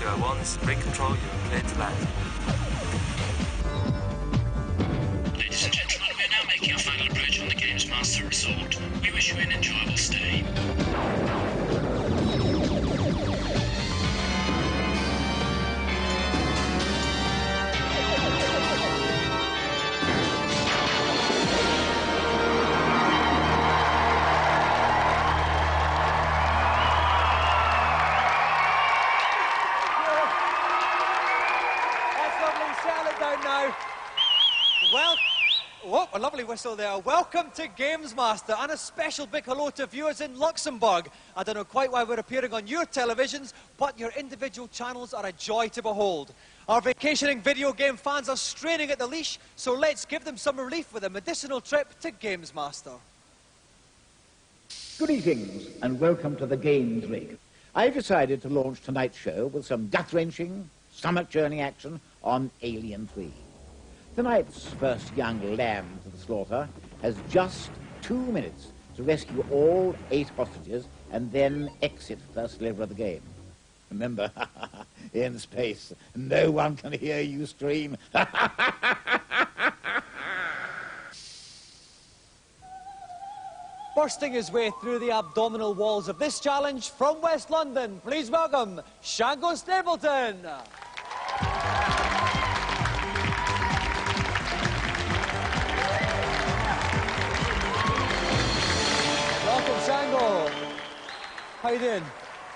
201s, rig control, you're clear to land. Ladies and gentlemen, we are now making our final approach on the Gamesmaster resort. We wish you an enjoyable stay. Well, whoa, a lovely whistle there. Welcome to Gamesmaster, and a special big hello to viewers in Luxembourg. I don't know quite why we're appearing on your televisions, but your individual channels are a joy to behold. Our vacationing video game fans are straining at the leash, so let's give them some relief with a medicinal trip to Gamesmaster. Greetings and welcome to the Games Rig. I've decided to launch tonight's show with some gut-wrenching, stomach-churning action on Alien 3. Tonight's first young lamb to the slaughter has just 2 minutes to rescue all 8 hostages and then exit first level of the game. Remember, in space, no one can hear you scream. Bursting his way through the abdominal walls of this challenge from West London, please welcome Shango Stapleton. Welcome, Shango. How you doing?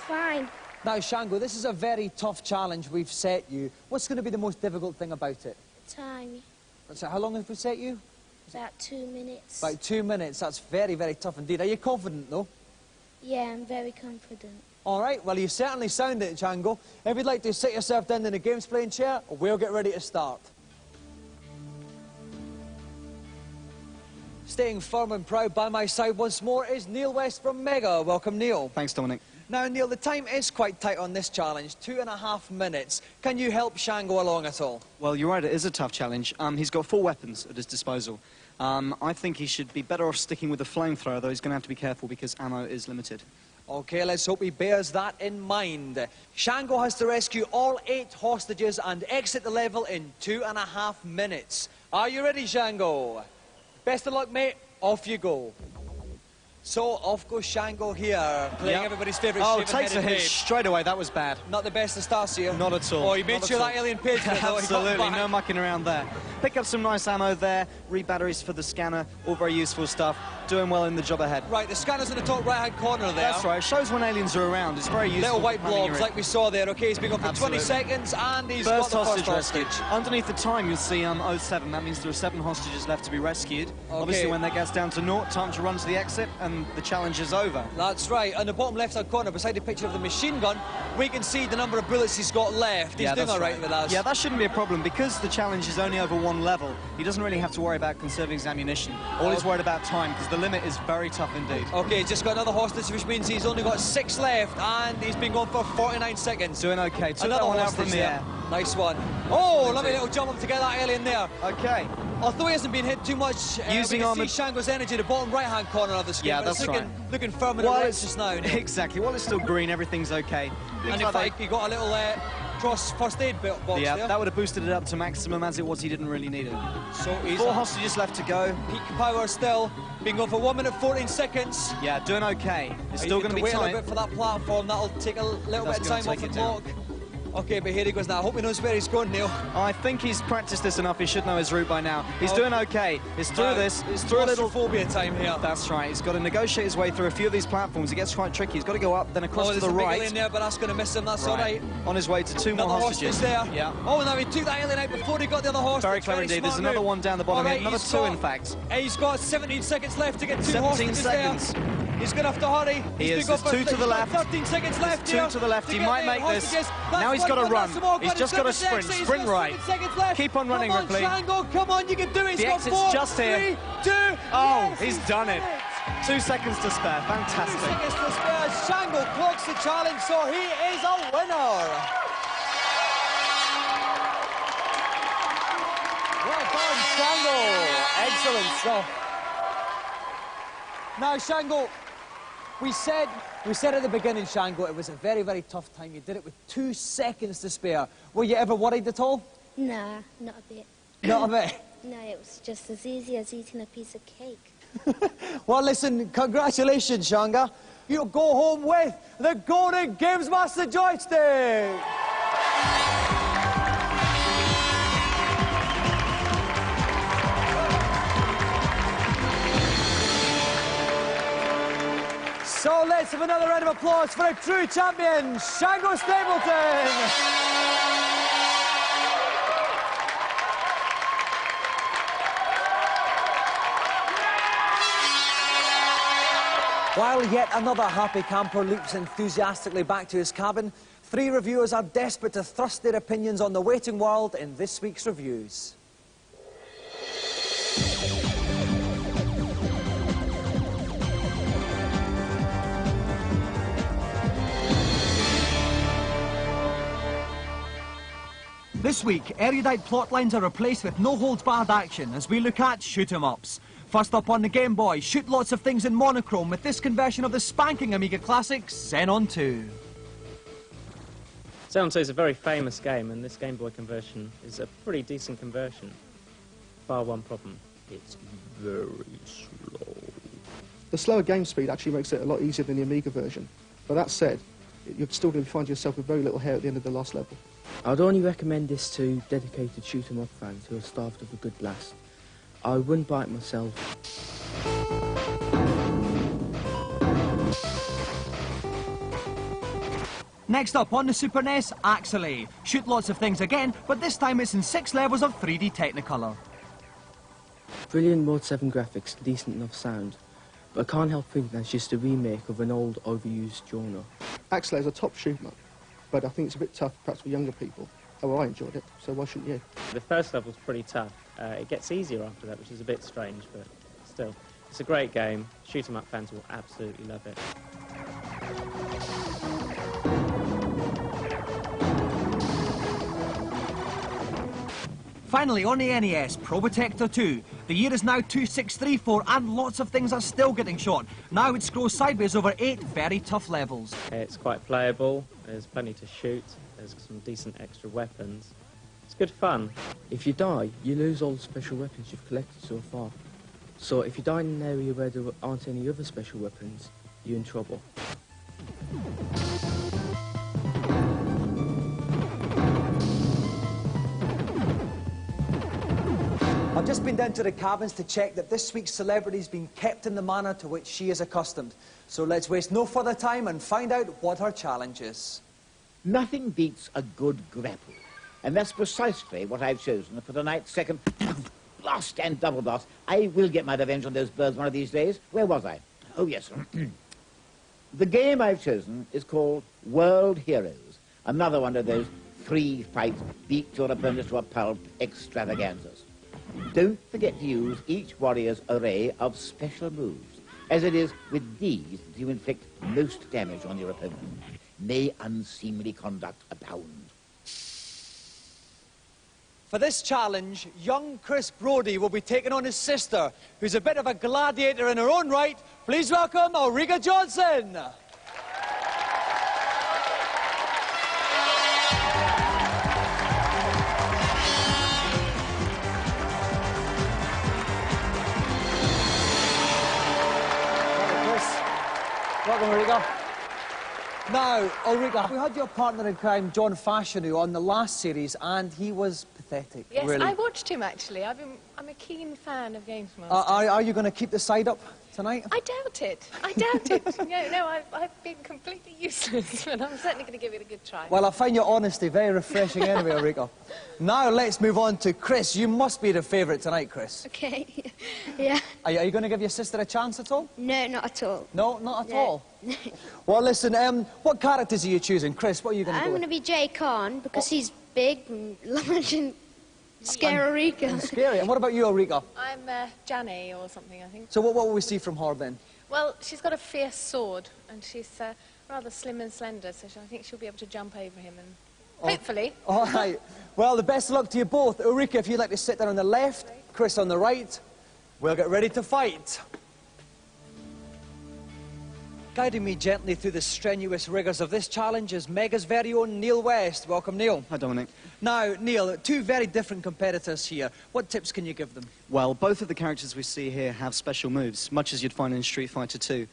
Fine. Now, Shango, this is a very tough challenge we've set you. What's going to be the most difficult thing about it? Time. So how long have we set you? About 2 minutes. About 2 minutes. That's very, very tough indeed. Are you confident, though? Yeah, I'm very confident. All right, well, you certainly sound it, Django. If you'd like to sit yourself down in a games playing chair, we'll get ready to start. Staying firm and proud by my side once more is Neil West from Mega. Welcome, Neil. Thanks, Dominic. Now, Neil, the time is quite tight on this challenge, 2.5 minutes. Can you help Shango along at all? Well, you're right, it is a tough challenge. He's got 4 weapons at his disposal. I think he should be better off sticking with the flamethrower, though he's going to have to be careful because ammo is limited. OK, let's hope he bears that in mind. Shango has to rescue all 8 hostages and exit the level in 2.5 minutes. Are you ready, Shango? Best of luck, mate. Off you go. So, off goes Shango here, playing everybody's favourite Oh, shaven-headed takes a hit babe. straight away. That was bad. Not the best of starts here. Not at all. Oh, you made Not sure at all. that alien paid for it, though. Absolutely, no mucking around there. Pick up some nice ammo there, re-batteries for the scanner, all very useful stuff. Doing well in the job ahead. Right, the scanner's in the top right-hand corner there. That's right, it shows when aliens are around. It's very useful. Little white blobs, like we saw there. OK, he's been going for Absolutely. 20 seconds, and he's First got the hostage first rescue. hostage. Underneath the time, you'll see 07. That means there are 7 hostages left to be rescued. Okay. Obviously, when that gets down to 0, time to run to the exit, and the challenge is over. That's right. On the bottom left-hand corner, beside the picture of the machine gun, we can see the number of bullets he's got left. He's doing all right with us. Yeah, that shouldn't be a problem. Because the challenge is only over 1 level, he doesn't really have to worry about conserving his ammunition. All he's worried about time, because the limit is very tough indeed. OK, he's just got another hostage, which means he's only got 6 left, and he's been going for 49 seconds. Doing OK. Took Another that one out hostage from the there. air. Nice one. Oh, lovely little jump up to get that alien there. OK. Although he hasn't been hit too much, Using we can armoured... see Shango's energy in the bottom right-hand corner of the screen. Yeah, but that's it's right. Looking firm and erect just now. Neil. Exactly. While it's still green, everything's OK. And in fact, he got a little cross first aid box yeah, there. that would have boosted it up to maximum. As it was, he didn't really need it. So he's 4 hostages left to go. Peak power still. Been going for 1 minute 14 seconds. Yeah, doing OK. It's still going to be wait tight. a little bit for that platform. That'll take a little bit of time off the clock. OK, but here he goes now. I hope he knows where he's going, Neil. I think he's practiced this enough. He should know his route by now. He's doing OK. It's through this. It's through a little phobia time here. That's right. He's got to negotiate his way through a few of these platforms. It gets quite tricky. He's got to go up, then across to the right. There's a big alien there, but that's going to miss him. That's all right. On his way to 2 more hostages. There. Yeah. Oh, now he took that alien out before he got the other hostage. Very clever indeed. There's another one down the bottom here. Another 2, in fact. He's got 17 seconds left to get 2 17 hostages seconds. there. He's going to have to hurry. He is. There's 2 to the left. 13 seconds left here. 2 to the left. He might make this. Now he's got to run. He's just got to sprint. Sprint right. Keep on running, Ripley. Shango, come on, you can do it. The exit's just here. 3, 2. Oh, he's done it. 2 seconds to spare. 2 Fantastic. seconds to spare. Shango clocks the challenge, so he is a winner. Well done, Shango. Excellent stuff. Now, Shango, we said We said at the beginning, Shango, it was a very, very tough time. You did it with 2 seconds to spare. Were you ever worried at all? Nah, not a bit. Not a bit? No, it was just as easy as eating a piece of cake. Well, listen, congratulations, Shanga. You go home with the Golden Gamesmaster joystick! So let's have another round of applause for a true champion, Shango Stapleton! While yet another happy camper leaps enthusiastically back to his cabin, 3 reviewers are desperate to thrust their opinions on the waiting world in this week's reviews. This week, erudite plotlines are replaced with no-holds-barred action as we look at shoot-'em-ups. First up on the Game Boy, shoot lots of things in monochrome with this conversion of the spanking Amiga classic, Xenon 2. Xenon 2 is a very famous game, and this Game Boy conversion is a pretty decent conversion. Bar one problem, it's very slow. The slower game speed actually makes it a lot easier than the Amiga version. But that said, you're still going to find yourself with very little hair at the end of the last level. I'd only recommend this to dedicated shoot-'em-up fans who are starved of a good blast. I wouldn't buy it myself. Next up on the Super NES, Axelay. Shoot lots of things again, but this time it's in 6 levels of 3D Technicolor. Brilliant Mode 7 graphics, decent enough sound. But I can't help thinking that's just a remake of an old, overused genre. Axelay is a top shoot-'em up, but I think it's a bit tough perhaps for younger people. Oh, I enjoyed it, so why shouldn't you? The first level's pretty tough. It gets easier after that, which is a bit strange, but still. It's a great game. Shoot-'em-up fans will absolutely love it. Finally, on the NES, Probotector 2. The year is now 2634 and lots of things are still getting shot. Now it scrolls sideways over 8 very tough levels. It's quite playable. There's plenty to shoot. There's some decent extra weapons. It's good fun. If you die, you lose all the special weapons you've collected so far. So if you die in an area where there aren't any other special weapons, you're in trouble. I've just been down to the cabins to check that this week's celebrity's been kept in the manner to which she is accustomed. So let's waste no further time and find out what her challenge is. Nothing beats a good grapple. And that's precisely what I've chosen for tonight's second blast and double blast. I will get my revenge on those birds one of these days. Where was I? Oh, yes. The game I've chosen is called World Heroes. Another one of those 3-fight, beat your opponents to a pulp extravaganzas. Don't forget to use each warrior's array of special moves, as it is with these that you inflict most damage on your opponent. May unseemly conduct abound. For this challenge, young Chris Brody will be taking on his sister, who's a bit of a gladiator in her own right. Please welcome Ulrika Josson. Welcome, Ulrika. Now, Ulrika, we had your partner in crime, John Fashanu, on the last series, and he was pathetic. Yes, really. I watched him, actually. I'm a keen fan of Gamesmaster. Are you going to keep the side up tonight? I doubt it. I doubt it. No, I've been completely useless, but I'm certainly going to give it a good try. Well, I find your honesty very refreshing anyway, Ulrika. Now, let's move on to Chris. You must be the favourite tonight, Chris. Okay, yeah. Are you going to give your sister a chance at all? No, not at all. No, not at No. all? Well, listen, what characters are you choosing? Chris, what are you going to I'm go going to be Jay Khan because he's big and large and scary Ulrika. and scary. And what about you, Ulrika? I'm Janny or something, I think. So what will we see from her then? Well, she's got a fierce sword, and she's rather slim and slender, so I think she'll be able to jump over him and hopefully. All right. Well, the best of luck to you both. Ulrika, if you'd like to sit down on the left, Chris on the right, we'll get ready to fight. Guiding me gently through the strenuous rigours of this challenge is Mega's very own Neil West. Welcome, Neil. Hi, Dominic. Now, Neil, two very different competitors here. What tips can you give them? Well, both of the characters we see here have special moves, much as you'd find in Street Fighter 2.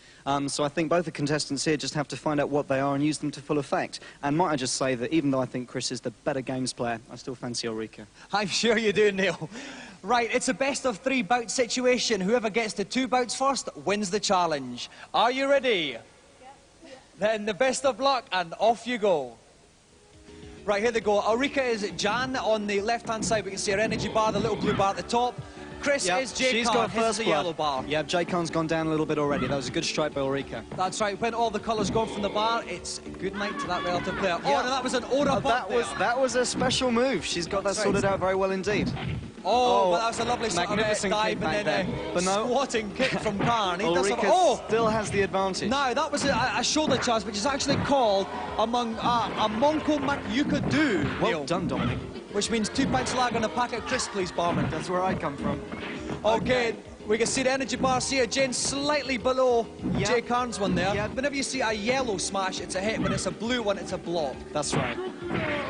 So I think both the contestants here just have to find out what they are and use them to full effect. And might I just say that even though I think Chris is the better games player, I still fancy Ulrika. I'm sure you do, Neil. Right, it's a best-of-3 bout situation. Whoever gets to 2 bouts first wins the challenge. Are you ready? Yeah. Then the best of luck, and off you go. Right, here they go. Ulrika is Jan on the left-hand side. We can see her energy bar, the little blue bar at the top. Chris is J-Khan. She's got first the blood. yellow bar. Yeah, J-Khan's gone down a little bit already. That was a good strike by Ulrika. That's right. When all the colours gone from the bar, it's good night to that relative player. Yeah. Oh, no, that was an aura bump that was a special move. She's got that sorted out very well indeed. Oh, well, that was a lovely magnificent dive kick and then but no, squatting kick from Karn. Ulrika still has the advantage. No, that was a shoulder charge, which is actually called among a Monko Makyuka do. Well done, Dominic. Which means 2 pints lag on a packet, Chris, please, barman. That's where I come from. Okay. We can see the energy bars here. Jen's slightly below Jay Karn's one there. Yep. Whenever you see a yellow smash, it's a hit. When it's a blue one, it's a block. That's right.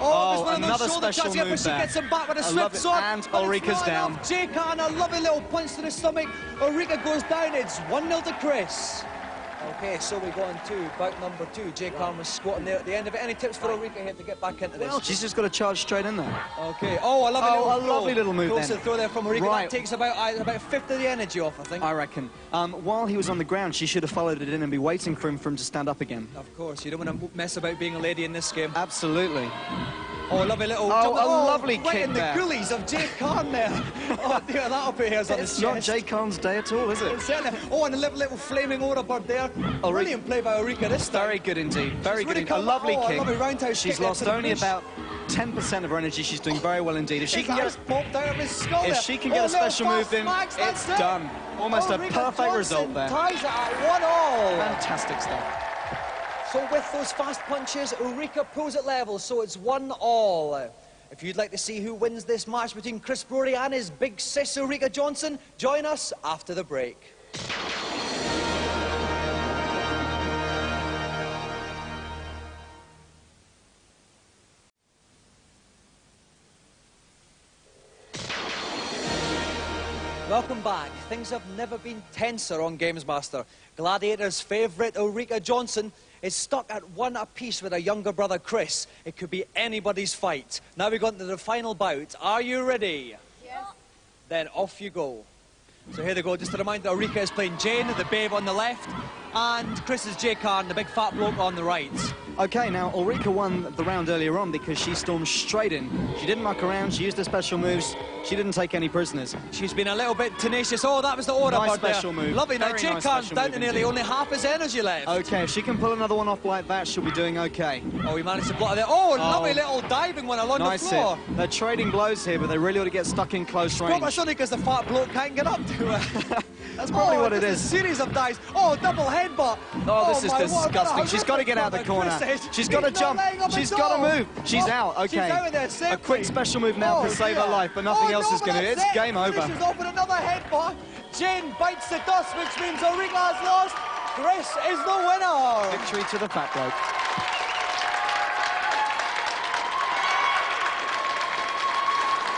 Oh, there's one another of those shoulder special here, move but she gets him back with a swift sword. And Ulrika's down. Jay Karn, a lovely little punch to the stomach. Ulrika goes down. It's 1-0 to Chris. Okay, so we go on to bout number 2. Jay Karn was squatting there at the end of it. Any tips for Ulrika here to get back into this? Well, she's just got to charge straight in there. Okay. Oh, a lovely little move then. Throw there from Ulrika. Right. That takes about a fifth of the energy off, I think. I reckon. While he was on the ground, she should have followed it in and be waiting for him to stand up again. Of course, you don't want to mess about being a lady in this game. Absolutely. Oh, lovely little... lovely right kick in the goalies of Jay Karn there. Oh, dear, that'll put hairs on his chest. It's not Jay Karn's day at all, is it? Oh, and a little flaming aura bird there. Brilliant play by Ulrika this time. Very good indeed. Very good indeed. A lovely kick. A lovely roundhouse She's kick lost only about 10% of her energy. She's doing very well indeed. If she can get popped out of his skull if she can get a special move in, it's done. Almost a perfect result there. Ties it at 1-1. Fantastic stuff. So with those fast punches, Ulrika pulls it level, so it's 1-1. If you'd like to see who wins this match between Chris Brody and his big sis Ulrika Josson, join us after the break. Welcome back. Things have never been tenser on Gamesmaster. Gladiator's favourite Ulrika Josson is stuck at 1 apiece with her younger brother Chris. It could be anybody's fight. Now we've gone to the final bout. Are you ready? Yes. Then off you go. So here they go. Just a reminder, Ulrika is playing Jane, the babe on the left, and Chris is Jay Karn, the big fat bloke on the right. Okay, now Ulrika won the round earlier on because she stormed straight in. She didn't muck around, she used her special moves, she didn't take any prisoners. She's been a little bit tenacious. Oh, that was the aura nice bird there. special move. Lovely. Now Jay Karn's down to nearly only half his energy left. Okay, if she can pull another one off like that, she'll be doing okay. Oh, he managed to block it there. Oh, lovely little diving one along the floor. Hit. They're trading blows here, but they really ought to get stuck in close range. Probably only because the fat bloke can't get up to her. That's probably what it is. A series of dives. Oh, double headbutt. Oh, this is disgusting. She's got to get out of the corner. She's got to jump. She's got to move. She's out. Okay. She's out there safely. A quick special move now to save her life, but nothing else is going to. It's game over. She's open another headbutt. Jane bites the dust, which means Ulrika has lost. Chris is the winner. Victory to the fat bloke.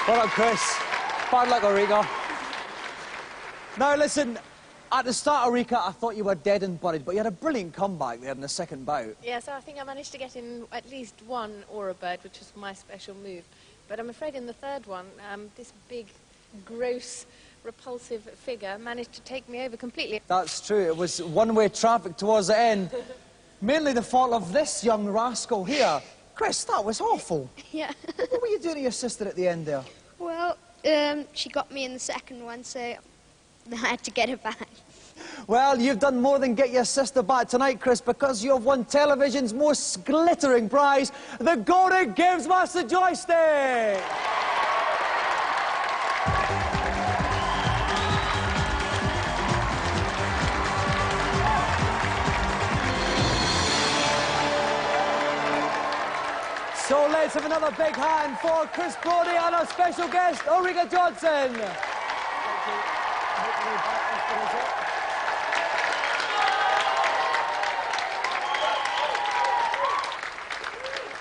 Well done, Chris. Bad luck, Ulrika. Now, listen, at the start, Ulrika, I thought you were dead and buried, but you had a brilliant comeback there in the second bout. Yeah, so I think I managed to get in at least one aura bird, which was my special move. But I'm afraid in the third one, this big, gross, repulsive figure managed to take me over completely. That's true. It was one-way traffic towards the end. Mainly the fault of this young rascal here. Chris, that was awful. Yeah. What were you doing to your sister at the end there? Well, she got me in the second one, so I had to get her back. Well, you've done more than get your sister back tonight, Chris, because you have won television's most glittering prize, the Golden Gamesmaster joystick! So let's have another big hand for Chris Brody and our special guest, Ulrika Josson.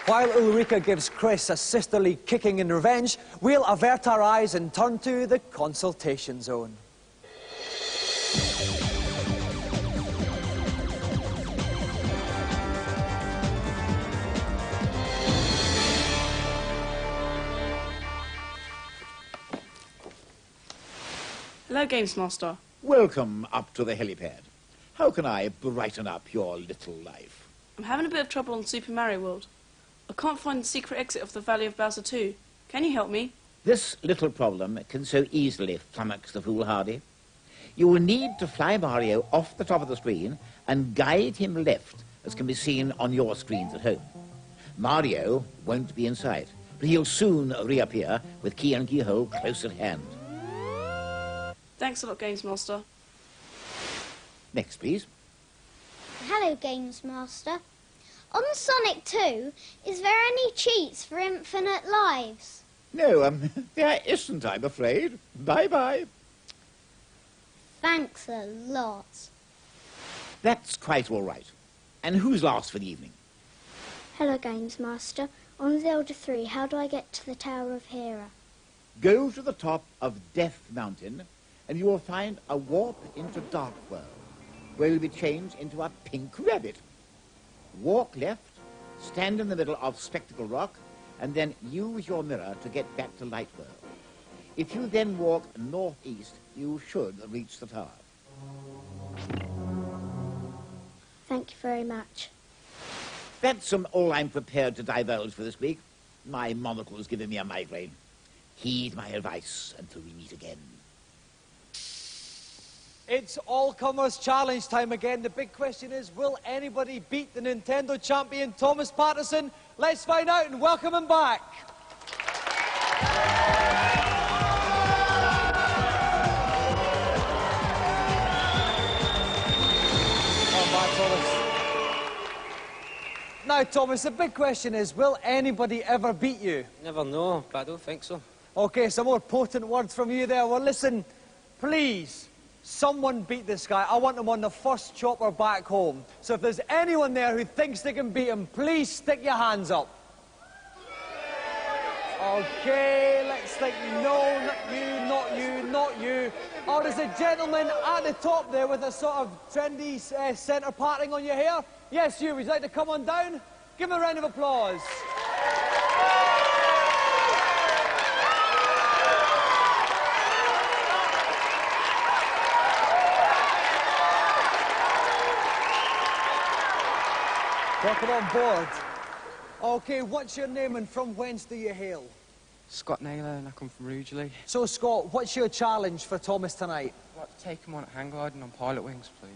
While Ulrika gives Chris a sisterly kicking in revenge, we'll avert our eyes and turn to the consultation zone. Hello, Gamesmaster. Welcome up to the helipad. How can I brighten up your little life? I'm having a bit of trouble on Super Mario World. I can't find the secret exit of the Valley of Bowser 2. Can you help me? This little problem can so easily flummox the foolhardy. You will need to fly Mario off the top of the screen and guide him left, as can be seen on your screens at home. Mario won't be in sight, but he'll soon reappear with key and keyhole close at hand. Thanks a lot, Gamesmaster. Next, please. Hello, Gamesmaster. On Sonic 2, is there any cheats for infinite lives? No, there isn't, I'm afraid. Bye-bye. Thanks a lot. That's quite all right. And who's last for the evening? Hello, Gamesmaster. On Zelda 3, how do I get to the Tower of Hera? Go to the top of Death Mountain, and you will find a warp into Dark World, where you'll be changed into a pink rabbit. Walk left, stand in the middle of Spectacle Rock, and then use your mirror to get back to Light World. If you then walk northeast, you should reach the tower. Thank you very much. That's all I'm prepared to divulge for this week. My monocle's giving me a migraine. Heed my advice until we meet again. It's all-comers challenge time again. The big question is, will anybody beat the Nintendo champion, Thomas Patterson? Let's find out and welcome him back. Now, Thomas, the big question is, will anybody ever beat you? Never know, but I don't think so. OK, some more potent words from you there. Well, listen, please, someone beat this guy. I want him on the first chopper back home. So if there's anyone there who thinks they can beat him, please stick your hands up. OK, let's think. No, not you, not you, not you. Oh, there's a gentleman at the top there with a sort of trendy centre parting on your hair. Yes, you. Would you like to come on down? Give him a round of applause. Welcome on board. OK, what's your name and from whence do you hail? Scott Naylor and I come from Rugeley. So, Scott, what's your challenge for Thomas tonight? I'd like to take him on at hang gliding on pilot wings, please.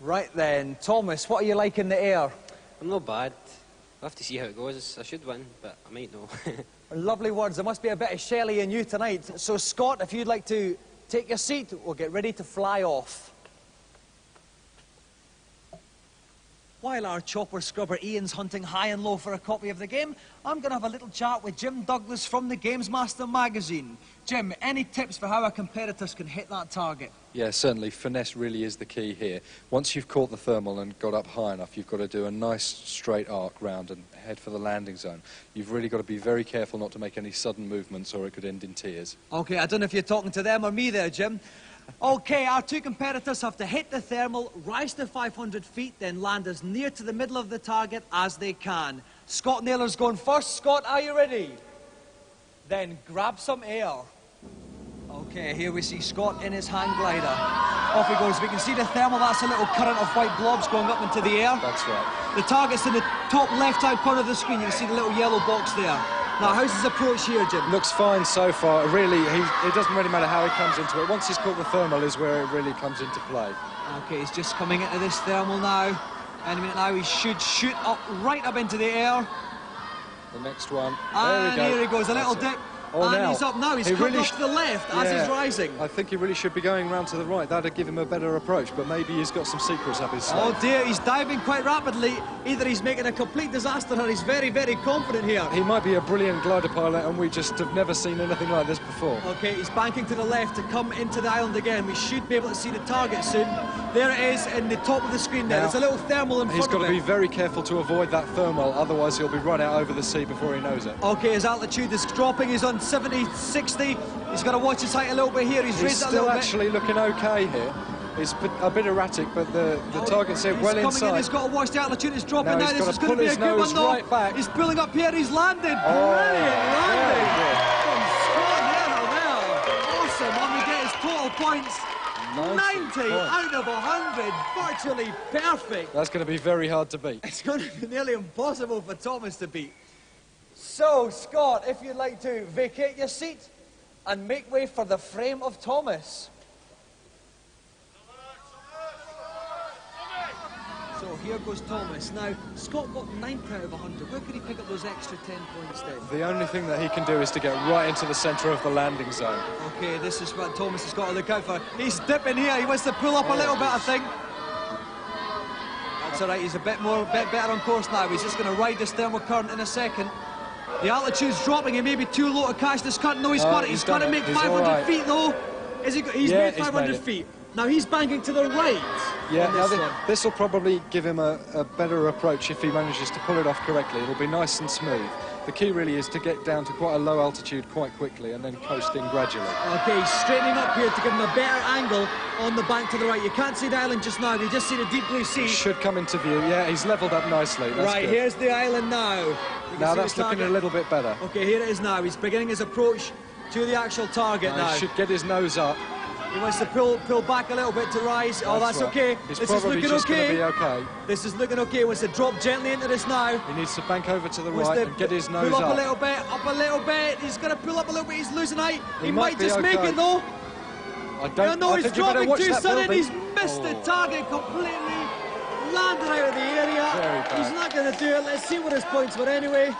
Right then. Thomas, what are you like in the air? I'm not bad. I'll have to see how it goes. I should win, but I might know. Lovely words. There must be a bit of Shelley in you tonight. So, Scott, if you'd like to take your seat, we'll get ready to fly off. While our chopper scrubber Ian's hunting high and low for a copy of the game, I'm going to have a little chat with Jim Douglas from the Gamesmaster magazine. Jim, any tips for how our competitors can hit that target? Yeah, certainly. Finesse really is the key here. Once you've caught the thermal and got up high enough, you've got to do a nice straight arc round and head for the landing zone. You've really got to be very careful not to make any sudden movements or it could end in tears. OK, I don't know if you're talking to them or me there, Jim. OK, our two competitors have to hit the thermal, rise to 500 feet, then land as near to the middle of the target as they can. Scott Naylor's going first. Scott, are you ready? Then grab some air. OK, here we see Scott in his hang glider. Off he goes. We can see the thermal. That's a little current of white blobs going up into the air. That's right. The target's in the top left-hand corner of the screen. You can see the little yellow box there. Now, how's his approach here, Jim? Looks fine so far. Really, it doesn't really matter how he comes into it. Once he's caught the thermal is where it really comes into play. OK, he's just coming into this thermal now. Any minute now, he should shoot up, right up into the air. The next one. There we go. And here he goes, a little dip. Oh, and now. he's up now. He's He come really up to the left as he's rising. I think he really should be going round to the right. That'd give him a better approach, but maybe he's got some secrets up his sleeve. Oh dear, he's diving quite rapidly. Either he's making a complete disaster or he's very, very confident here. He might be a brilliant glider pilot, and we just have never seen anything like this before. Okay, he's banking to the left to come into the island again. We should be able to see the target soon. There it is in the top of the screen there. Now, There's a little thermal in front of He's got to him. be very careful to avoid that thermal, otherwise he'll be run out over the sea before he knows it. Okay, his altitude is dropping. He's on 70, 60. He's got to watch his height a little bit here. He's raised it a little still bit. actually looking okay here. It's a bit erratic, but the target's here well He's inside. coming in, he's got to watch the altitude. It's dropping now. He's This got is to going to pull be a his good nose one, though. right back. He's pulling up here. He's landed. Oh, Brilliant landing very from Scott Naylor there. Awesome. And we get his total points. 90 out of 100. Virtually perfect. That's going to be very hard to beat. It's going to be nearly impossible for Thomas to beat. So, Scott, if you'd like to vacate your seat and make way for the frame of Thomas. So here goes Thomas. Now, Scott got 90 out of 100. Where could he pick up those extra 10 points then? The only thing that he can do is to get right into the centre of the landing zone. Okay, this is what Thomas has got to look out for. He's dipping here. He wants to pull up a little bit, I think. That's all right. He's a bit better on course now. He's just going to ride this thermal current in a second. The altitude's dropping. He may be too low to catch this cut. No, he's got it. He's got to make 500 feet, though. He's made 500 feet. Now he's banking to the right. Yeah, this will probably give him a better approach if he manages to pull it off correctly. It'll be nice and smooth. The key really is to get down to quite a low altitude quite quickly and then coast in gradually. Okay, he's straightening up here to give him a better angle on the bank to the right. You can't see the island just now. You just see the deep blue sea. It should come into view. Yeah, he's levelled up nicely. That's right, good. here's the island now. Now that's looking a little bit better. Okay, here it is now. He's beginning his approach to the actual target now. He should get his nose up. He wants to pull back a little bit to rise. Oh, that's right. okay. It's This is probably looking just okay. going to be okay. This is looking okay. He wants to drop gently into this now. He needs to bank over to the Wants right to and get his nose pull up up. a little bit, up a little bit. He's going to pull up a little bit. He's losing height. He might be just okay. make it though. I He's think you better dropping watch too that sudden. building. He's missed the target completely. Landed out of the area. Very bad. He's not going to do it. Let's see what his points were anyway.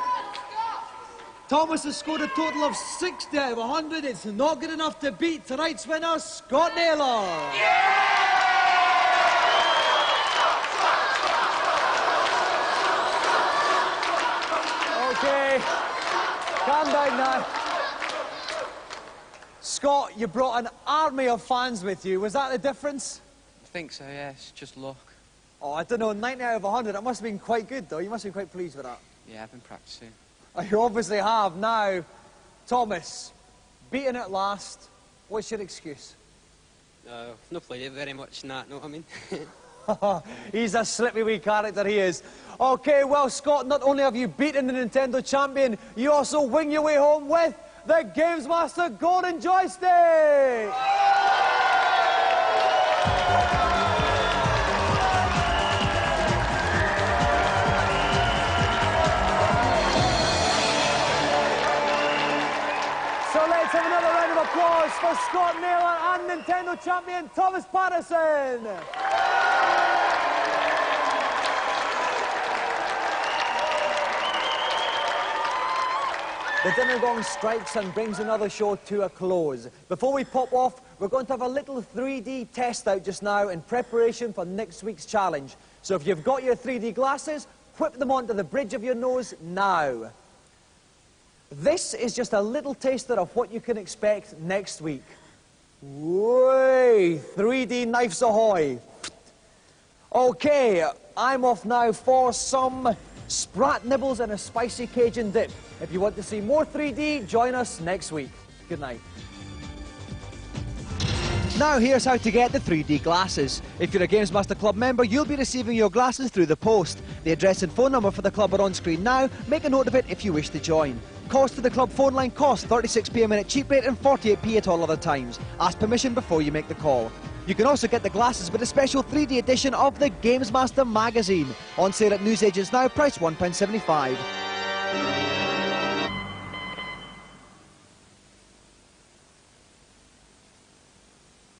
Thomas has scored a total of 60 out of 100. It's not good enough to beat tonight's winner, Scott Naylor. Okay, calm down now. Scott, you brought an army of fans with you. Was that the difference? I think so, yeah. It's just luck. Oh, I don't know, 90 out of 100. That must have been quite good, though. You must have been quite pleased with that. Yeah, I've been practicing. You obviously have. Now, Thomas, beaten at last. What's your excuse? I've not played it very much, know what I mean? He's a slippy wee character, he is. Okay, well, Scott, not only have you beaten the Nintendo champion, you also wing your way home with the Gamesmaster Golden Joystick! So let's have another round of applause for Scott Naylor and Nintendo champion Thomas Patterson. The dinner gong strikes and brings another show to a close. Before we pop off, we're going to have a little 3D test out just now in preparation for next week's challenge. So if you've got your 3D glasses, whip them onto the bridge of your nose now. This is just a little taster of what you can expect next week. Way, 3D knives ahoy. Okay, I'm off now for some sprat nibbles and a spicy Cajun dip. If you want to see more 3D, join us next week. Good night. Now here's how to get the 3D glasses. If you're a Gamesmaster Club member, you'll be receiving your glasses through the post. The address and phone number for the club are on screen now. Make a note of it if you wish to join. Cost to the club phone line costs 36p a minute cheap rate and 48p at all other times. Ask permission before you make the call. You can also get the glasses with a special 3D edition of the Gamesmaster magazine. On sale at newsagents now, priced £1.75.